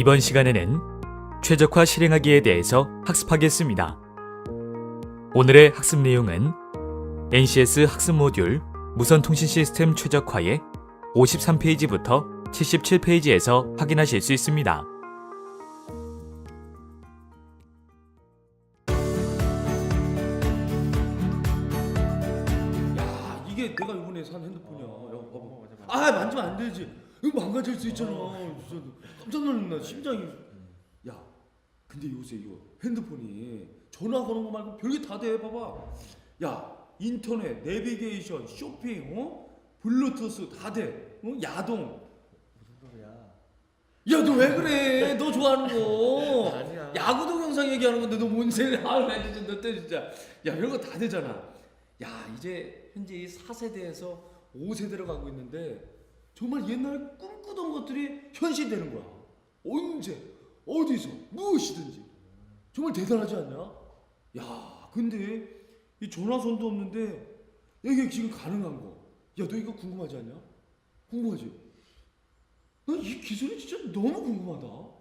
이번 시간에는 최적화 실행하기에 대해서 학습하겠습니다. 오늘의 학습 내용은 NCS 학습 모듈 무선통신 시스템 최적화의 53페이지부터 77페이지에서 확인하실 수 있습니다. 야, 이게 내가 이번에 산 핸드폰이야. 야, 봐봐. 아, 만지면 안 되지. 이거 망가질 수 있잖아. 진짜 깜짝 놀랐나. 심장이. 야, 근데 요새 이거 핸드폰이 전화 거는 거 말고 별게 다 돼. 봐봐. 야, 인터넷, 내비게이션, 쇼핑, 블루투스 다 돼. 야동. 무슨 소리야? 야, 너 왜 그래? 너 좋아하는 거. 아니야. 야구 동영상 얘기하는 건데 너 뭔 소리야? 아, 나 진짜 너 때 진짜. 야, 별거 다 되잖아. 야, 이제 현재 이 4세대에서 5세대로 가고 있는데 정말 옛날에 꿈꾸던 것들이 현실되는 거야. 언제, 어디서, 무엇이든지. 정말 대단하지 않냐? 야, 근데 이 전화선도 없는데 이게 지금 가능한 거. 야, 너 이거 궁금하지 않냐? 궁금하지? 난 이 기술이 진짜 너무 궁금하다.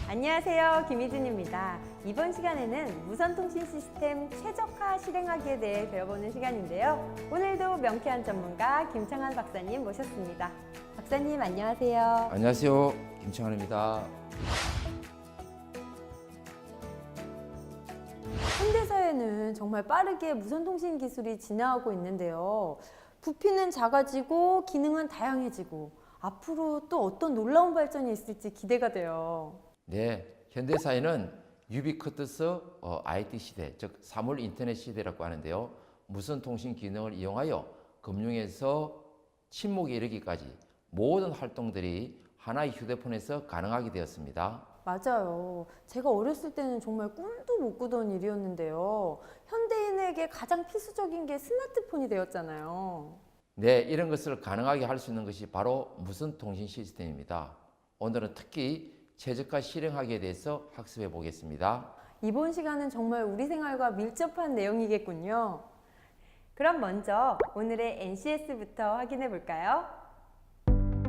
안녕하세요, 김희준입니다. 이번 시간에는 무선통신 시스템 최적화 실행하기에 대해 배워보는 시간인데요. 오늘도 명쾌한 전문가 김창환 박사님 모셨습니다. 박사님 안녕하세요. 안녕하세요. 김창환입니다. 현대사회는 정말 빠르게 무선통신 기술이 진화하고 있는데요. 부피는 작아지고 기능은 다양해지고 앞으로 또 어떤 놀라운 발전이 있을지 기대가 돼요. 네, 현대사회는 유비쿼터스 IT 시대, 즉 사물 인터넷 시대라고 하는데요. 무선 통신 기능을 이용하여 금융에서 친목에 이르기까지 모든 활동들이 하나의 휴대폰에서 가능하게 되었습니다. 맞아요. 제가 어렸을 때는 정말 꿈도 못 꾸던 일이었는데요. 현대인에게 가장 필수적인 게 스마트폰이 되었잖아요. 네, 이런 것을 가능하게 할 수 있는 것이 바로 무선 통신 시스템입니다. 오늘은 특히 최적화 실행하기에 대해서 학습해 보겠습니다. 이번 시간은 정말 우리 생활과 밀접한 내용이겠군요. 그럼 먼저 오늘의 NCS부터 확인해 볼까요?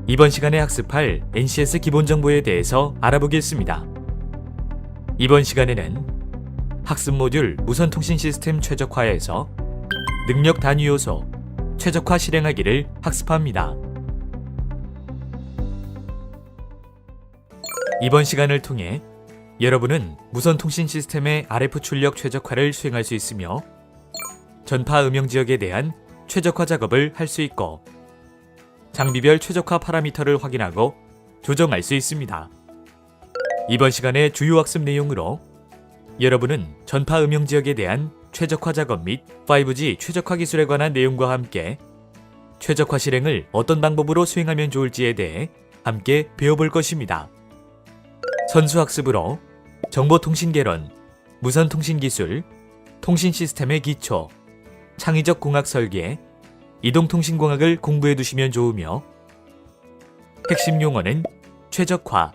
이번 시간에 학습할 NCS 기본 정보에 대해서 알아보겠습니다. 이번 시간에는 학습 모듈 무선통신 시스템 최적화에서 능력 단위 요소 최적화 실행하기를 학습합니다. 이번 시간을 통해 여러분은 무선통신 시스템의 RF 출력 최적화를 수행할 수 있으며 전파 음영 지역에 대한 최적화 작업을 할 수 있고 장비별 최적화 파라미터를 확인하고 조정할 수 있습니다. 이번 시간의 주요 학습 내용으로 여러분은 전파 음영 지역에 대한 최적화 작업 및 5G 최적화 기술에 관한 내용과 함께 최적화 실행을 어떤 방법으로 수행하면 좋을지에 대해 함께 배워볼 것입니다. 선수학습으로 정보통신개론, 무선통신기술, 통신 시스템의 기초, 창의적 공학 설계, 이동통신공학을 공부해 두시면 좋으며 핵심 용어는 최적화,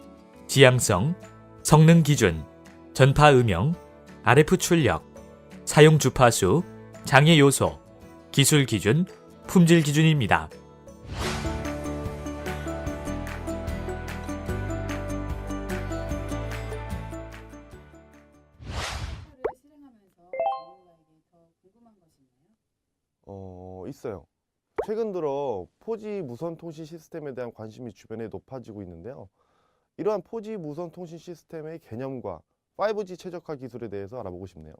지향성, 성능 기준, 전파 음영, RF 출력, 사용 주파수, 장애 요소, 기술 기준, 품질 기준입니다. 실행하면서 전문가에게 더 궁금한 것이 있나요? 있어요. 최근 들어 4G 무선 통신 시스템에 대한 관심이 주변에 높아지고 있는데요. 이러한 4G 무선 통신 시스템의 개념과 5G 최적화 기술에 대해서 알아보고 싶네요.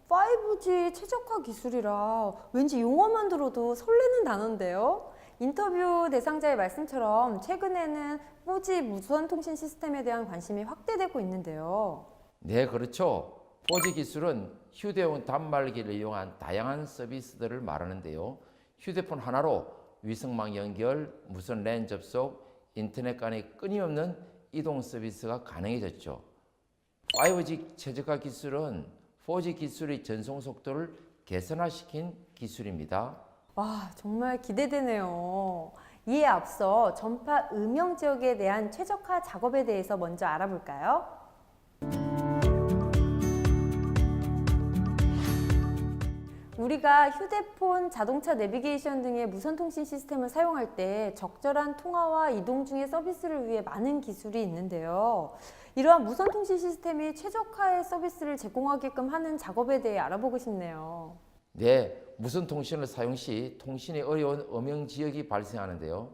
5G 최적화 기술이라 왠지 용어만 들어도 설레는 단어인데요. 인터뷰 대상자의 말씀처럼 최근에는 4G 무선통신 시스템에 대한 관심이 확대되고 있는데요. 네, 그렇죠. 4G 기술은 휴대용 단말기를 이용한 다양한 서비스들을 말하는데요. 휴대폰 하나로 위성망 연결, 무선 랜 접속, 인터넷 간의 끊임없는 이동 서비스가 가능해졌죠. 5G 최적화 기술은 4G 기술의 전송 속도를 개선화시킨 기술입니다. 와, 정말 기대되네요. 이에 앞서 전파 음영 지역에 대한 최적화 작업에 대해서 먼저 알아볼까요? 우리가 휴대폰, 자동차 내비게이션 등의 무선통신 시스템을 사용할 때 적절한 통화와 이동 중의 서비스를 위해 많은 기술이 있는데요. 이러한 무선통신 시스템이 최적화의 서비스를 제공하게끔 하는 작업에 대해 알아보고 싶네요. 네, 무선 통신을 사용 시 통신이 어려운 음영 지역이 발생하는데요.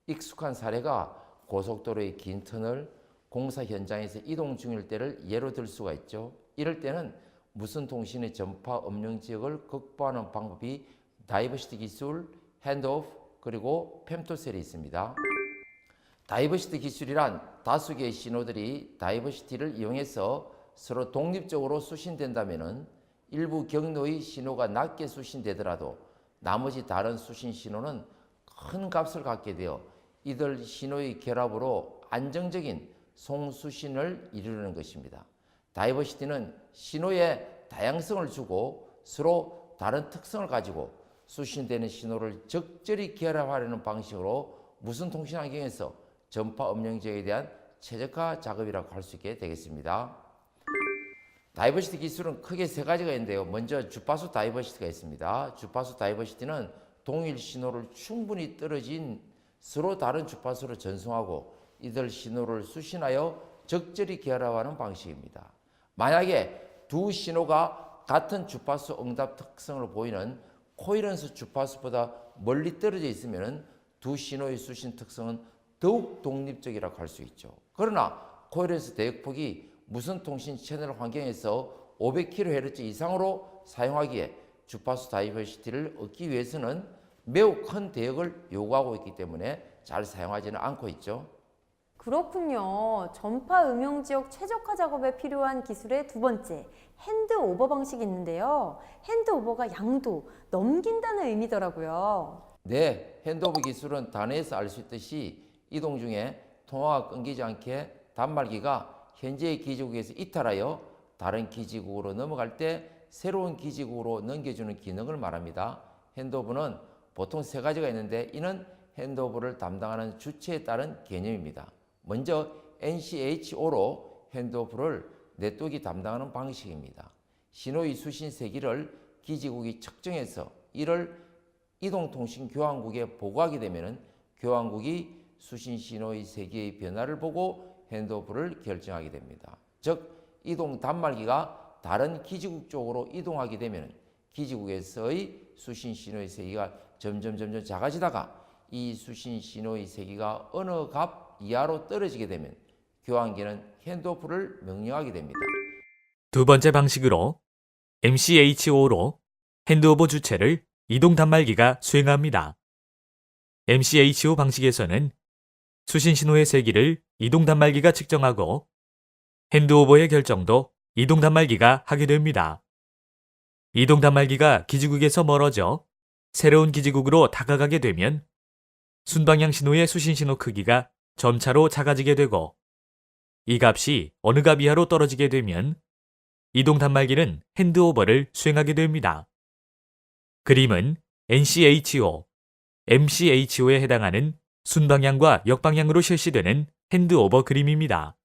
익숙한 사례가 고속도로의 긴 터널, 공사 현장에서 이동 중일 때를 예로 들 수가 있죠. 이럴 때는 무선 통신의 전파 음영 지역을 극복하는 방법이 다이버시티 기술, 핸드오프, 그리고 펨토셀이 있습니다. 다이버시티 기술이란 다수 개의 신호들이 다이버시티를 이용해서 서로 독립적으로 수신된다면 일부 경로의 신호가 낮게 수신되더라도 나머지 다른 수신 신호는 큰 값을 갖게 되어 이들 신호의 결합으로 안정적인 송수신을 이루는 것입니다. 다이버시티는 신호에 다양성을 주고 서로 다른 특성을 가지고 수신되는 신호를 적절히 결합하려는 방식으로 무선 통신 환경에서 전파 음영 지역에 대한 최적화 작업이라고 할 수 있게 되겠습니다. 다이버시티 기술은 크게 세 가지가 있는데요. 먼저 주파수 다이버시티가 있습니다. 주파수 다이버시티는 동일 신호를 충분히 떨어진 서로 다른 주파수로 전송하고 이들 신호를 수신하여 적절히 결합하는 방식입니다. 만약에 두 신호가 같은 주파수 응답 특성을 보이는 코헤런스 주파수보다 멀리 떨어져 있으면 두 신호의 수신 특성은 더욱 독립적이라고 할 수 있죠. 그러나 코헤런스 대역폭이 무선 통신 채널 환경에서 500kHz 이상으로 사용하기에 주파수 다이버시티를 얻기 위해서는 매우 큰 대역을 요구하고 있기 때문에 잘 사용하지는 않고 있죠. 그렇군요. 전파 음영 지역 최적화 작업에 필요한 기술의 두 번째, 핸드오버 방식이 있는데요. 핸드오버가 양도, 넘긴다는 의미더라고요. 네, 핸드오브 기술은 단어에서 알 수 있듯이 이동 중에 통화가 끊기지 않게 단말기가 현재의 기지국에서 이탈하여 다른 기지국으로 넘어갈 때 새로운 기지국으로 넘겨주는 기능을 말합니다. 핸드오브는 보통 세 가지가 있는데 이는 핸드오브를 담당하는 주체에 따른 개념입니다. 먼저 NCHO로 핸드오브를 네트워크가 담당하는 방식입니다. 신호의 수신 세기를 기지국이 측정해서 이를 이동통신 교환국에 보고하게 되면 교환국이 수신 신호의 세기의 변화를 보고 핸드오프를 결정하게 됩니다. 즉 이동 단말기가 다른 기지국 쪽으로 이동하게 되면 기지국에서의 수신 신호의 세기가 점점 작아지다가 이 수신 신호의 세기가 어느 값 이하로 떨어지게 되면 교환기는 핸드오프를 명령하게 됩니다. 두 번째 방식으로 MCHO로 핸드오버 주체를 이동 단말기가 수행합니다. MCHO 방식에서는 수신 신호의 세기를 이동 단말기가 측정하고 핸드오버의 결정도 이동 단말기가 하게 됩니다. 이동 단말기가 기지국에서 멀어져 새로운 기지국으로 다가가게 되면 순방향 신호의 수신 신호 크기가 점차로 작아지게 되고 이 값이 어느 값 이하로 떨어지게 되면 이동 단말기는 핸드오버를 수행하게 됩니다. 그림은 NCHO, MCHO에 해당하는 순방향과 역방향으로 실시되는 핸드오버 그림입니다.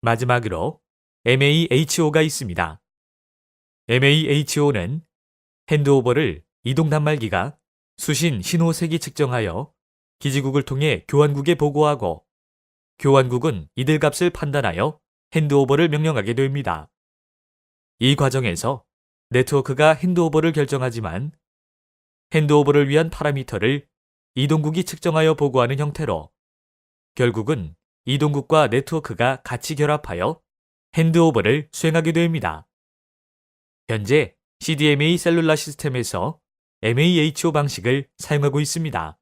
마지막으로 MAHO가 있습니다. MAHO는 핸드오버를 이동 단말기가 수신 신호 세기 측정하여 기지국을 통해 교환국에 보고하고 교환국은 이들 값을 판단하여 핸드오버를 명령하게 됩니다. 이 과정에서 네트워크가 핸드오버를 결정하지만 핸드오버를 위한 파라미터를 이동국이 측정하여 보고하는 형태로 결국은 이동국과 네트워크가 같이 결합하여 핸드오버를 수행하게 됩니다. 현재 CDMA 셀룰라 시스템에서 MAHO 방식을 사용하고 있습니다.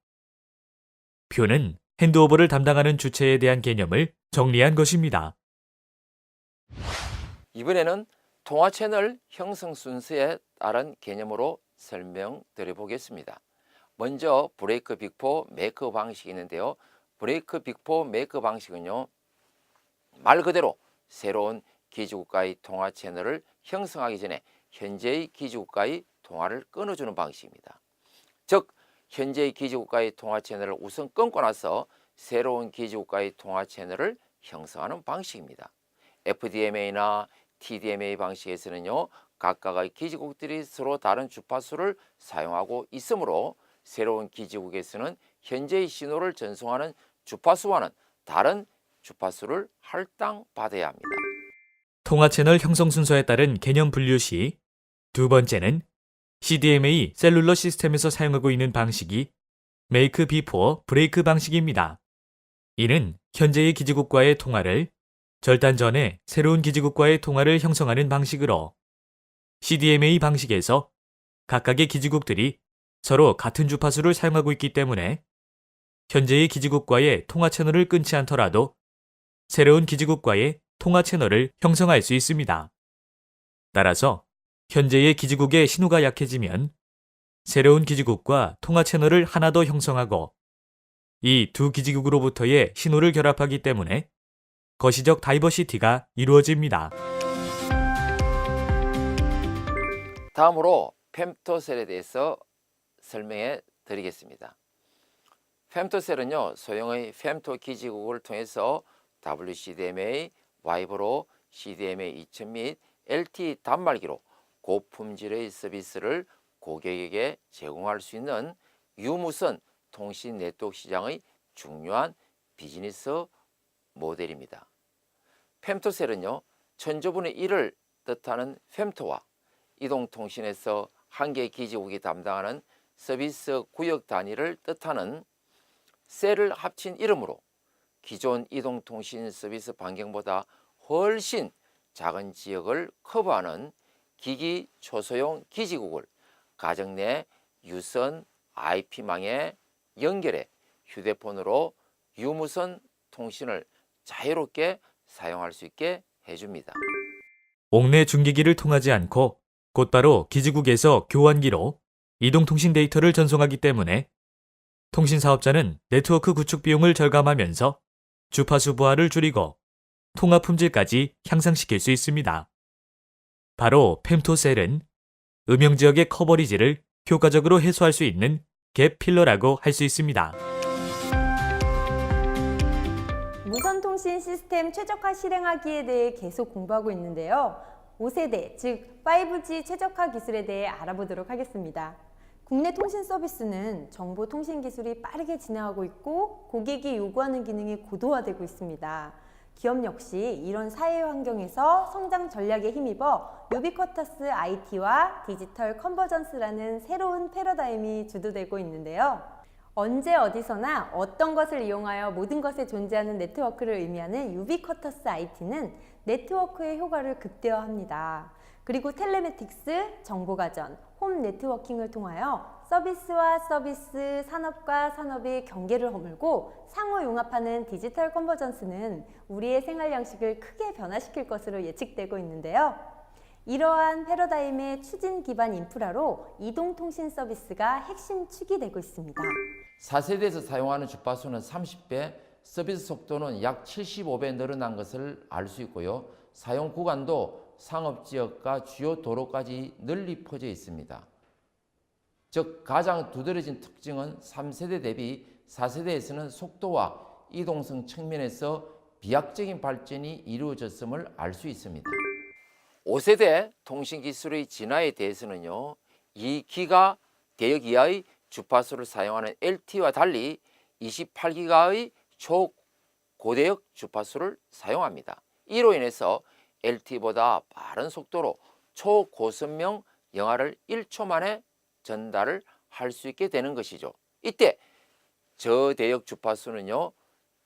표는 핸드오버를 담당하는 주체에 대한 개념을 정리한 것입니다. 이번에는 통화 채널 형성 순서에 따른 개념으로 설명드려 보겠습니다. 먼저 브레이크 빅포 메이크 방식이 있는데요. 브레이크 빅포 메이크 방식은요, 말 그대로 새로운 기지국과의 통화 채널을 형성하기 전에 현재의 기지국과의 통화를 끊어주는 방식입니다. 즉 현재의 기지국과의 통화 채널을 우선 끊고 나서 새로운 기지국과의 통화 채널을 형성하는 방식입니다. FDMA나 TDMA 방식에서는요, 각각의 기지국들이 서로 다른 주파수를 사용하고 있으므로 새로운 기지국에서는 현재의 신호를 전송하는 주파수와는 다른 주파수를 할당받아야 합니다. 통화 채널 형성 순서에 따른 개념 분류 시 두 번째는 CDMA 셀룰러 시스템에서 사용하고 있는 방식이 Make Before Break 방식입니다. 이는 현재의 기지국과의 통화를 절단 전에 새로운 기지국과의 통화를 형성하는 방식으로 CDMA 방식에서 각각의 기지국들이 서로 같은 주파수를 사용하고 있기 때문에 현재의 기지국과의 통화 채널을 끊지 않더라도 새로운 기지국과의 통화 채널을 형성할 수 있습니다. 따라서 현재의 기지국의 신호가 약해지면 새로운 기지국과 통화 채널을 하나 더 형성하고 이 두 기지국으로부터의 신호를 결합하기 때문에 거시적 다이버시티가 이루어집니다. 다음으로 femtocel에 대해서 설명해 드리겠습니다. femtocel은요, 소형의 femto 기지국을 통해서 WCDMA, 와이브로 CDMA 2000 및 LTE 단말기로 고품질의 서비스를 고객에게 제공할 수 있는 유무선 통신 네트워크 시장의 중요한 비즈니스 모델입니다. femtocel은요, 천조분의 1을 뜻하는 femto와 이동통신에서 한 개의 기지국이 담당하는 서비스 구역 단위를 뜻하는 셀을 합친 이름으로 기존 이동통신 서비스 반경보다 훨씬 작은 지역을 커버하는 기기 초소형 기지국을 가정 내 유선 IP망에 연결해 휴대폰으로 유무선 통신을 자유롭게 사용할 수 있게 해줍니다. 옥내 중계기를 통하지 않고 곧바로 기지국에서 교환기로 이동통신 데이터를 전송하기 때문에 통신사업자는 네트워크 구축 비용을 절감하면서 주파수 부하를 줄이고 통화 품질까지 향상시킬 수 있습니다. 바로 femtocel은 음영지역의 커버리지를 효과적으로 해소할 수 있는 갭 필러라고 할 수 있습니다. 무선통신 시스템 최적화 실행하기에 대해 계속 공부하고 있는데요. 5세대, 즉 5G 최적화 기술에 대해 알아보도록 하겠습니다. 국내 통신 서비스는 정보 통신 기술이 빠르게 진화하고 있고 고객이 요구하는 기능이 고도화되고 있습니다. 기업 역시 이런 사회 환경에서 성장 전략에 힘입어 유비쿼터스 IT와 디지털 컨버전스라는 새로운 패러다임이 주도되고 있는데요. 언제 어디서나 어떤 것을 이용하여 모든 것에 존재하는 네트워크를 의미하는 유비쿼터스 IT는 네트워크의 효과를 극대화합니다. 그리고 텔레매틱스, 정보가전, 홈 네트워킹을 통하여 서비스와 서비스, 산업과 산업의 경계를 허물고 상호 융합하는 디지털 컨버전스는 우리의 생활 양식을 크게 변화시킬 것으로 예측되고 있는데요. 이러한 패러다임의 추진 기반 인프라로 이동통신 서비스가 핵심 축이 되고 있습니다. 4세대에서 사용하는 주파수는 30배, 서비스 속도는 약 75배 늘어난 것을 알 수 있고요. 사용 구간도 상업지역과 주요 도로까지 널리 퍼져 있습니다. 즉 가장 두드러진 특징은 3세대 대비 4세대에서는 속도와 이동성 측면에서 비약적인 발전이 이루어졌음을 알 수 있습니다. 5세대 통신기술의 진화에 대해서는요, 2기가 대역 이하의 주파수를 사용하는 LTE와 달리 28기가의 초고대역 주파수를 사용합니다. 이로 인해서 LTE보다 빠른 속도로 초고선명 영화를 1초 만에 전달을 할 수 있게 되는 것이죠. 이때 저대역 주파수는요,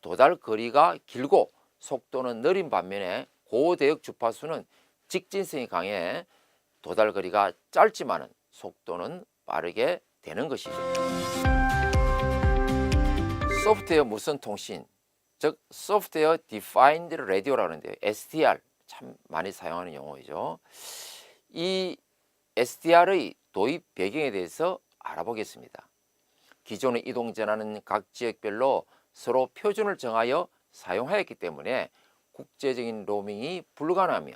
도달 거리가 길고 속도는 느린 반면에 고대역 주파수는 직진성이 강해 도달 거리가 짧지만은 속도는 빠르게 되는 것이죠. 소프트웨어 무선 통신, 즉 소프트웨어 디파인드 라디오라고 하는데요. SDR 참 많이 사용하는 용어이죠. 이 SDR의 도입 배경에 대해서 알아보겠습니다. 기존의 이동전화는 각 지역별로 서로 표준을 정하여 사용하였기 때문에 국제적인 로밍이 불가능하며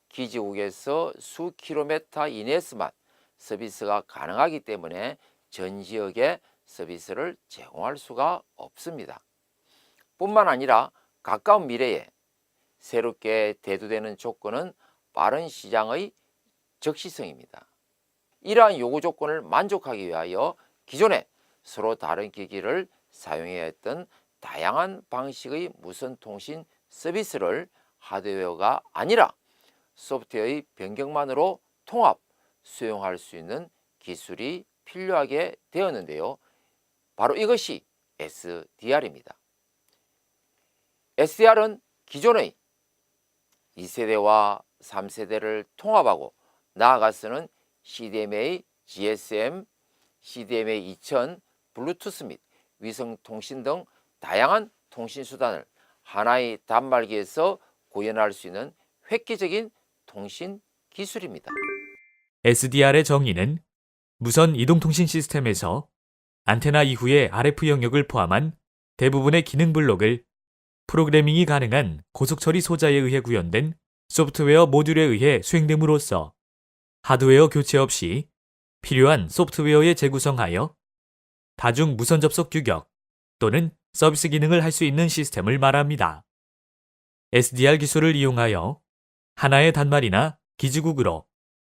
기지국에서 수 킬로미터 이내에서만 서비스가 가능하기 때문에 전 지역에 서비스를 제공할 수가 없습니다. 뿐만 아니라 가까운 미래에 새롭게 대두되는 조건은 빠른 시장의 적시성입니다. 이러한 요구 조건을 만족하기 위하여 기존에 서로 다른 기기를 사용해야 했던 다양한 방식의 무선 통신 서비스를 하드웨어가 아니라 소프트웨어의 변경만으로 통합, 수용할 수 있는 기술이 필요하게 되었는데요. 바로 이것이 SDR입니다. SDR은 기존의 2세대와 3세대를 통합하고 나아가서는 CDMA, GSM, CDMA 2000, 블루투스 및 위성통신 등 다양한 통신수단을 하나의 단말기에서 구현할 수 있는 획기적인 통신 기술입니다. SDR의 정의는 무선 이동통신 시스템에서 안테나 이후의 RF 영역을 포함한 대부분의 기능 블록을 프로그래밍이 가능한 고속처리 소자에 의해 구현된 소프트웨어 모듈에 의해 수행됨으로써 하드웨어 교체 없이 필요한 소프트웨어에 재구성하여 다중 무선 접속 규격 또는 서비스 기능을 할 수 있는 시스템을 말합니다. SDR 기술을 이용하여 하나의 단말이나 기지국으로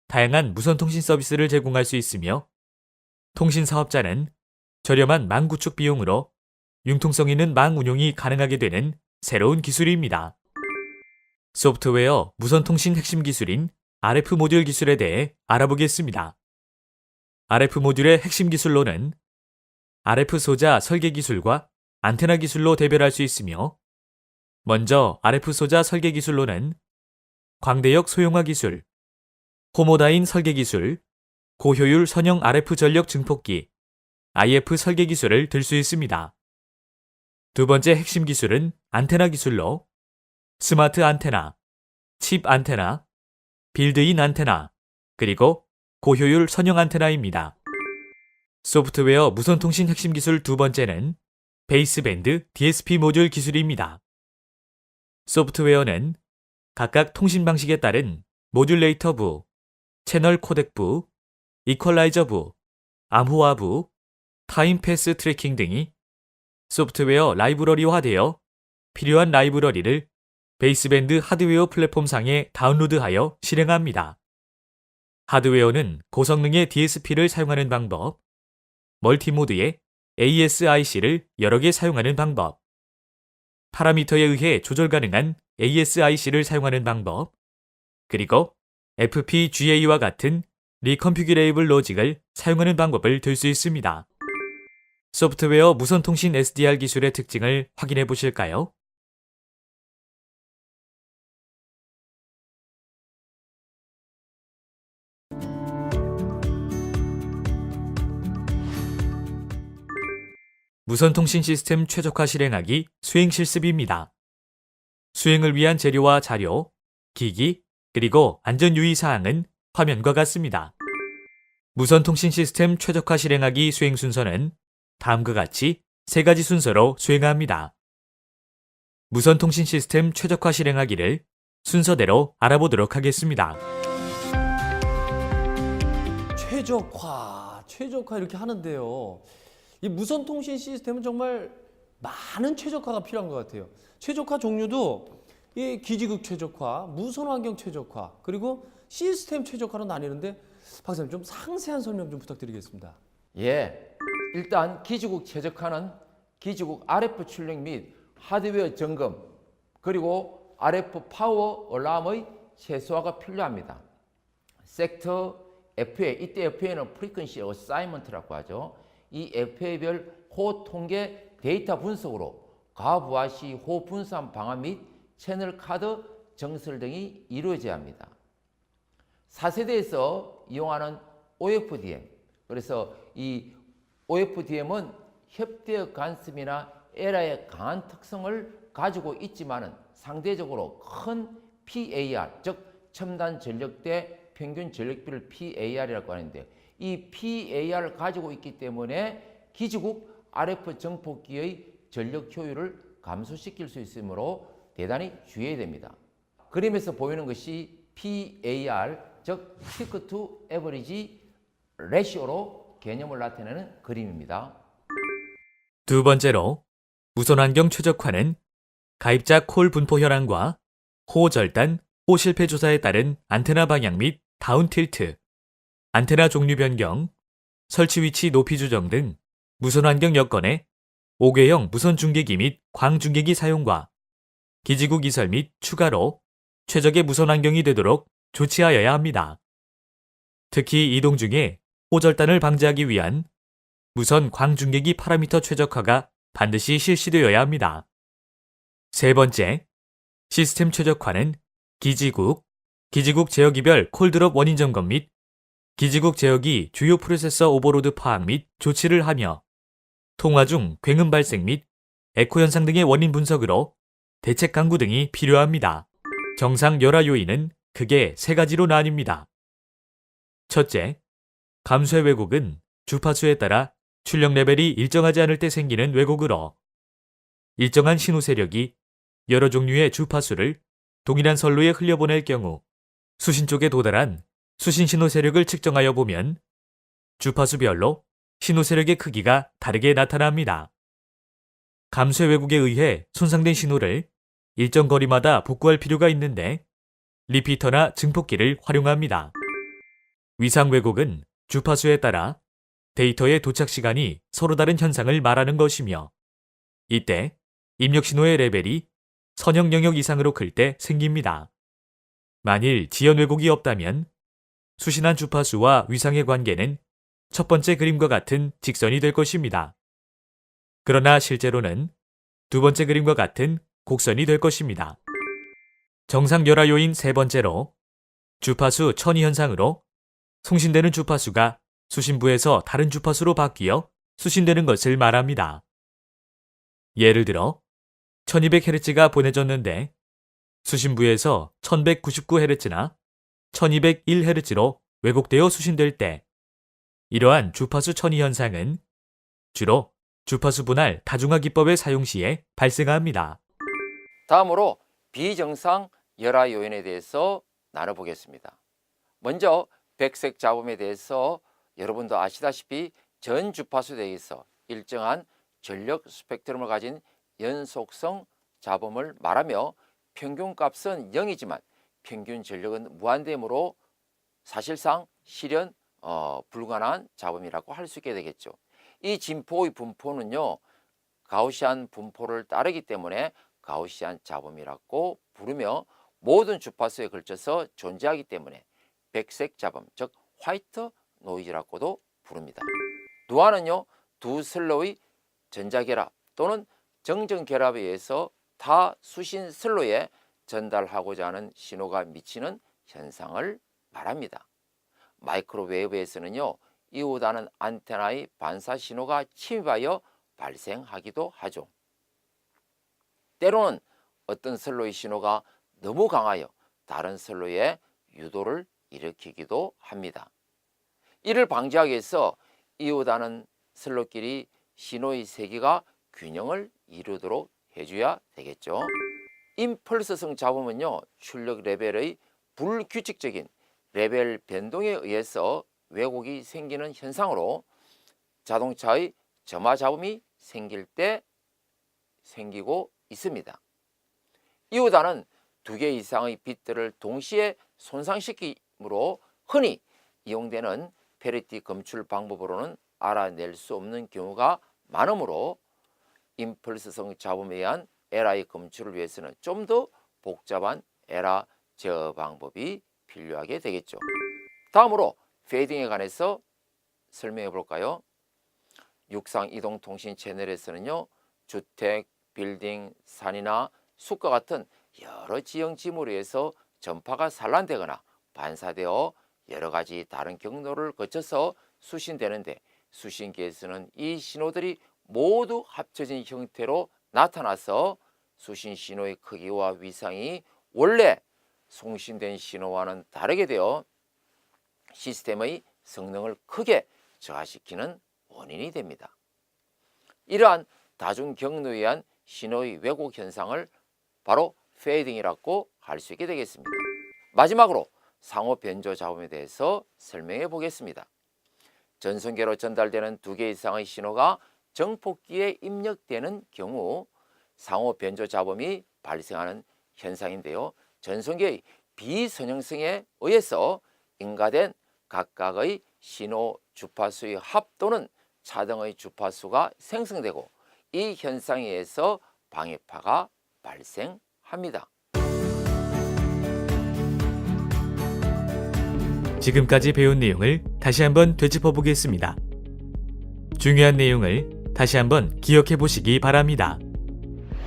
다양한 무선 통신 서비스를 제공할 수 있으며 통신 사업자는 저렴한 망 구축 비용으로 융통성 있는 망 운용이 가능하게 되는 새로운 기술입니다. 소프트웨어 무선 통신 핵심 기술인 RF 모듈 기술에 대해 알아보겠습니다. RF 모듈의 핵심 기술로는 RF 소자 설계 기술과 안테나 기술로 대별할 수 있으며, 먼저 RF 소자 설계 기술로는 광대역 소형화 기술, 호모다인 설계 기술, 고효율 선형 RF 전력 증폭기, IF 설계 기술을 들 수 있습니다. 두 번째 핵심 기술은 안테나 기술로 스마트 안테나, 칩 안테나, 빌드인 안테나, 그리고 고효율 선형 안테나입니다. 소프트웨어 무선통신 핵심 기술 두 번째는 베이스밴드 DSP 모듈 기술입니다. 소프트웨어는 각각 통신 방식에 따른 모듈레이터부, 채널 코덱부, 이퀄라이저부, 암호화부, 타임 패스 트래킹 등이 소프트웨어 라이브러리화되어 필요한 라이브러리를 베이스밴드 하드웨어 플랫폼상에 다운로드하여 실행합니다. 하드웨어는 고성능의 DSP를 사용하는 방법, 멀티모드의 ASIC를 여러 개 사용하는 방법, 파라미터에 의해 조절 가능한 ASIC를 사용하는 방법, 그리고 FPGA와 같은 리컨피규레이블 로직을 사용하는 방법을 들 수 있습니다. 소프트웨어 무선통신 SDR 기술의 특징을 확인해 보실까요? 무선통신 시스템 최적화 실행하기 수행 실습입니다. 수행을 위한 재료와 자료, 기기, 그리고 안전 유의 사항은 화면과 같습니다. 무선통신 시스템 최적화 실행하기 수행 순서는 다음과 같이 세 가지 순서로 수행합니다. 무선통신 시스템 최적화 실행하기를 순서대로 알아보도록 하겠습니다. 최적화 이렇게 하는데요. 이 무선 통신 시스템은 정말 많은 최적화가 필요한 것 같아요. 최적화 종류도 이 기지국 최적화, 무선 환경 최적화, 그리고 시스템 최적화로 나뉘는데 박사님 좀 상세한 설명 좀 부탁드리겠습니다. 예, 일단 기지국 최적화는 기지국 RF 출력 및 하드웨어 점검, 그리고 RF 파워 얼람의 최소화가 필요합니다. 섹터 FA, 이때 FA는 프리퀀시 어사이먼트라고 하죠. 이 FA별 호 통계 데이터 분석으로 가부하 시 호 분산 방안 및 채널 카드 정설 등이 이루어져야 합니다. 4세대에서 이용하는 OFDM, 그래서 이 OFDM은 협대역 간섭이나 에러의 강한 특성을 가지고 있지만은 상대적으로 큰 PAR, 즉 첨단 전력대 평균 전력비를 PAR이라고 하는데, 이 PAR을 가지고 있기 때문에 기지국 RF 정폭기의 전력 효율을 감소시킬 수 있으므로 대단히 주의해야 됩니다. 그림에서 보이는 것이 PAR, 즉 Peak to Average Ratio로 개념을 나타내는 그림입니다. 두 번째로 무선 환경 최적화는 가입자 콜 분포 현황과 호 절단, 호 실패 조사에 따른 안테나 방향 및 다운 틸트, 안테나 종류 변경, 설치 위치 높이 조정 등 무선 환경 여건에 5궤형 무선 중계기 및 광 중계기 사용과 기지국 이설 및 추가로 최적의 무선 환경이 되도록 조치하여야 합니다. 특히 이동 중에 호절단을 방지하기 위한 무선 광 중계기 파라미터 최적화가 반드시 실시되어야 합니다. 세 번째, 시스템 최적화는 기지국 제어기별 콜드롭 원인 점검 및 기지국 제어기 주요 프로세서 오버로드 파악 및 조치를 하며 통화 중 굉음 발생 및 에코 현상 등의 원인 분석으로 대책 강구 등이 필요합니다. 정상 열화 요인은 크게 세 가지로 나뉩니다. 첫째, 감소의 왜곡은 주파수에 따라 출력 레벨이 일정하지 않을 때 생기는 왜곡으로 일정한 신호 세력이 여러 종류의 주파수를 동일한 선로에 흘려보낼 경우 수신 쪽에 도달한 수신 신호 세력을 측정하여 보면 주파수별로 신호 세력의 크기가 다르게 나타납니다. 감쇄 왜곡에 의해 손상된 신호를 일정 거리마다 복구할 필요가 있는데 리피터나 증폭기를 활용합니다. 위상 왜곡은 주파수에 따라 데이터의 도착 시간이 서로 다른 현상을 말하는 것이며 이때 입력 신호의 레벨이 선형 영역 이상으로 클 때 생깁니다. 만일 지연 왜곡이 없다면 수신한 주파수와 위상의 관계는 첫 번째 그림과 같은 직선이 될 것입니다. 그러나 실제로는 두 번째 그림과 같은 곡선이 될 것입니다. 정상 열화 요인 세 번째로 주파수 천이 현상으로 송신되는 주파수가 수신부에서 다른 주파수로 바뀌어 수신되는 것을 말합니다. 예를 들어 1200Hz가 보내졌는데 수신부에서 1199Hz나 1201Hz로 왜곡되어 수신될 때 이러한 주파수 천이 현상은 주로 주파수 분할 다중화 기법의 사용 시에 발생합니다. 다음으로 비정상 열화 요인에 대해서 나눠보겠습니다. 먼저 백색 잡음에 대해서 여러분도 아시다시피 전 주파수 내에서 일정한 전력 스펙트럼을 가진 연속성 잡음을 말하며 평균값은 0이지만 평균 전력은 무한대므로 사실상 실현 불가능한 잡음이라고 할 수 있게 되겠죠. 이 진포의 분포는요 가우시안 분포를 따르기 때문에 가우시안 잡음이라고 부르며 모든 주파수에 걸쳐서 존재하기 때문에 백색 잡음 즉 화이트 노이즈라고도 부릅니다. 누아는요 두 슬로의 전자결합 또는 정전결합에 의해서 타 수신 슬로에 전달하고자 하는 신호가 미치는 현상을 말합니다. 마이크로웨이브에서는요 이오다는 안테나의 반사 신호가 침입하여 발생하기도 하죠. 때로는 어떤 슬로의 신호가 너무 강하여 다른 슬로에 유도를 일으키기도 합니다. 이를 방지하기 위해서 이오다는 슬로끼리 신호의 세기가 균형을 이루도록 해줘야 되겠죠. 임펄스성 잡음은요 출력 레벨의 불규칙적인 레벨 변동에 의해서 왜곡이 생기는 현상으로 자동차의 점화 잡음이 생길 때 생기고 있습니다. 이오다는 2개 이상의 빗들을 동시에 손상시키므로 흔히 이용되는 페리티 검출 방법으로는 알아낼 수 없는 경우가 많으므로 임펄스성 잡음에 의한 에라의 검출을 위해서는 좀 더 복잡한 에라 제어 방법이 필요하게 되겠죠. 다음으로 페이딩에 관해서 설명해 볼까요? 육상 이동통신 채널에서는요 주택, 빌딩, 산이나 숲과 같은 여러 지형 지물에 의해서 전파가 산란되거나 반사되어 여러 가지 다른 경로를 거쳐서 수신되는데 수신기에서는 이 신호들이 모두 합쳐진 형태로 나타나서 수신 신호의 크기와 위상이 원래 송신된 신호와는 다르게 되어 시스템의 성능을 크게 저하시키는 원인이 됩니다. 이러한 다중 경로에 의한 신호의 왜곡 현상을 바로 페이딩이라고 할 수 있게 되겠습니다. 마지막으로 상호 변조 잡음에 대해서 설명해 보겠습니다. 전송계로 전달되는 2개 이상의 신호가 정폭기에 입력되는 경우 상호 변조 잡음이 발생하는 현상인데요. 전송계의 비선형성에 의해서 인가된 각각의 신호 주파수의 합 또는 차등의 주파수가 생성되고 이 현상에 의해서 방해파가 발생합니다. 지금까지 배운 내용을 다시 한번 되짚어 보겠습니다. 중요한 내용을 다시 한번 기억해 보시기 바랍니다.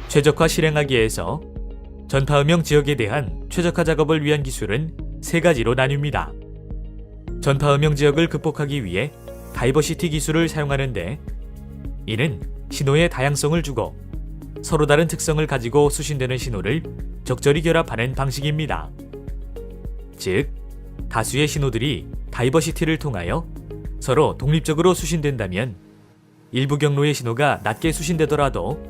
최적화 실행하기 위해서 전파음영 지역에 대한 최적화 작업을 위한 기술은 세 가지로 나뉩니다. 전파음영 지역을 극복하기 위해 다이버시티 기술을 사용하는데, 이는 신호의 다양성을 주고 서로 다른 특성을 가지고 수신되는 신호를 적절히 결합하는 방식입니다. 즉, 다수의 신호들이 다이버시티를 통하여 서로 독립적으로 수신된다면 일부 경로의 신호가 낮게 수신되더라도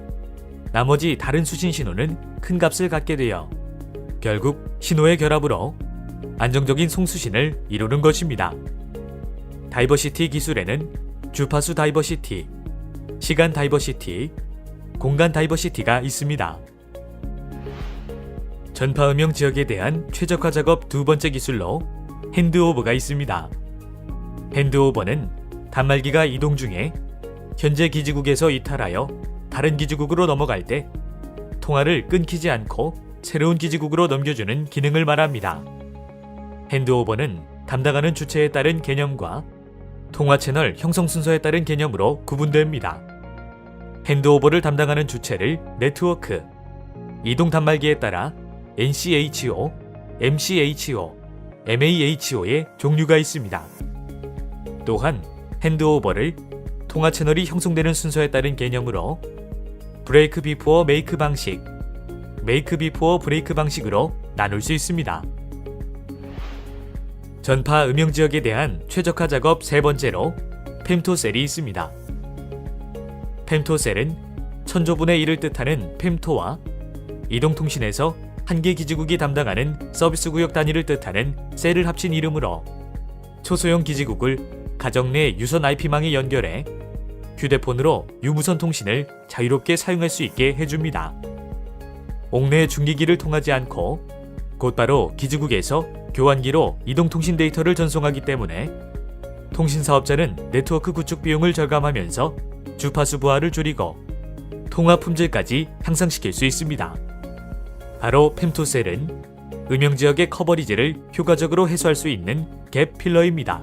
나머지 다른 수신 신호는 큰 값을 갖게 되어 결국 신호의 결합으로 안정적인 송수신을 이루는 것입니다. 다이버시티 기술에는 주파수 다이버시티, 시간 다이버시티, 공간 다이버시티가 있습니다. 전파음영 지역에 대한 최적화 작업 두 번째 기술로 핸드오버가 있습니다. 핸드오버는 단말기가 이동 중에 현재 기지국에서 이탈하여 다른 기지국으로 넘어갈 때 통화를 끊기지 않고 새로운 기지국으로 넘겨주는 기능을 말합니다. 핸드오버는 담당하는 주체에 따른 개념과 통화 채널 형성 순서에 따른 개념으로 구분됩니다. 핸드오버를 담당하는 주체를 네트워크, 이동 단말기에 따라 NCHO, MCHO, MAHO의 종류가 있습니다. 또한 핸드오버를 통화 채널이 형성되는 순서에 따른 개념으로 브레이크 비포어 메이크 방식, 메이크 비포어 브레이크 방식으로 나눌 수 있습니다. 전파 음영 지역에 대한 최적화 작업 세 번째로 펨토셀이 있습니다. 펨토셀은 천조분의 1을 뜻하는 펨토와 이동통신에서 한 개 기지국이 담당하는 서비스 구역 단위를 뜻하는 셀을 합친 이름으로 초소형 기지국을 가정 내 유선 IP망에 연결해 휴대폰으로 유무선 통신을 자유롭게 사용할 수 있게 해줍니다. 옥내 중기기를 통하지 않고 곧바로 기지국에서 교환기로 이동통신 데이터를 전송하기 때문에 통신사업자는 네트워크 구축 비용을 절감하면서 주파수 부하를 줄이고 통화 품질까지 향상시킬 수 있습니다. 바로 펨토셀은 음영지역의 커버리지를 효과적으로 해소할 수 있는 갭 필러입니다.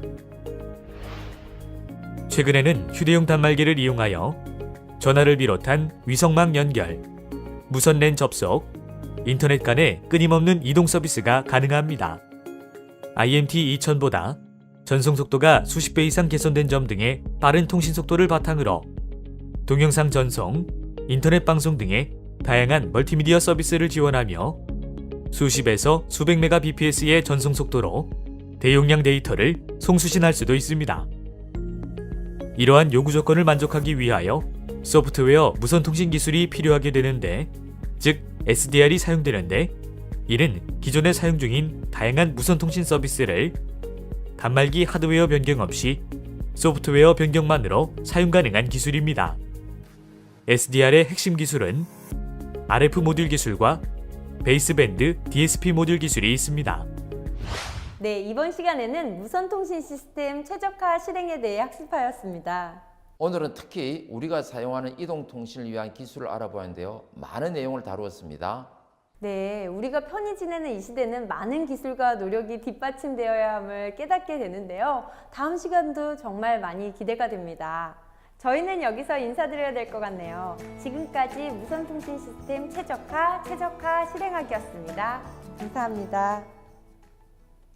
최근에는 휴대용 단말기를 이용하여 전화를 비롯한 위성망 연결, 무선 랜 접속, 인터넷 간의 끊임없는 이동 서비스가 가능합니다. IMT 2000보다 전송 속도가 수십 배 이상 개선된 점 등의 빠른 통신 속도를 바탕으로 동영상 전송, 인터넷 방송 등의 다양한 멀티미디어 서비스를 지원하며 수십에서 수백 메가bps의 전송 속도로 대용량 데이터를 송수신할 수도 있습니다. 이러한 요구 조건을 만족하기 위하여 소프트웨어 무선 통신 기술이 필요하게 되는데, 즉 SDR이 사용되는데, 이는 기존에 사용 중인 다양한 무선 통신 서비스를 단말기 하드웨어 변경 없이 소프트웨어 변경만으로 사용 가능한 기술입니다. SDR의 핵심 기술은 RF 모듈 기술과 베이스밴드 DSP 모듈 기술이 있습니다. 네, 이번 시간에는 무선통신 시스템 최적화 실행에 대해 학습하였습니다. 오늘은 특히 우리가 사용하는 이동통신을 위한 기술을 알아보았는데요. 많은 내용을 다루었습니다. 네, 우리가 편히 지내는 이 시대는 많은 기술과 노력이 뒷받침되어야 함을 깨닫게 되는데요. 다음 시간도 정말 많이 기대가 됩니다. 저희는 여기서 인사드려야 될 것 같네요. 지금까지 무선통신 시스템 최적화 실행하기였습니다. 감사합니다.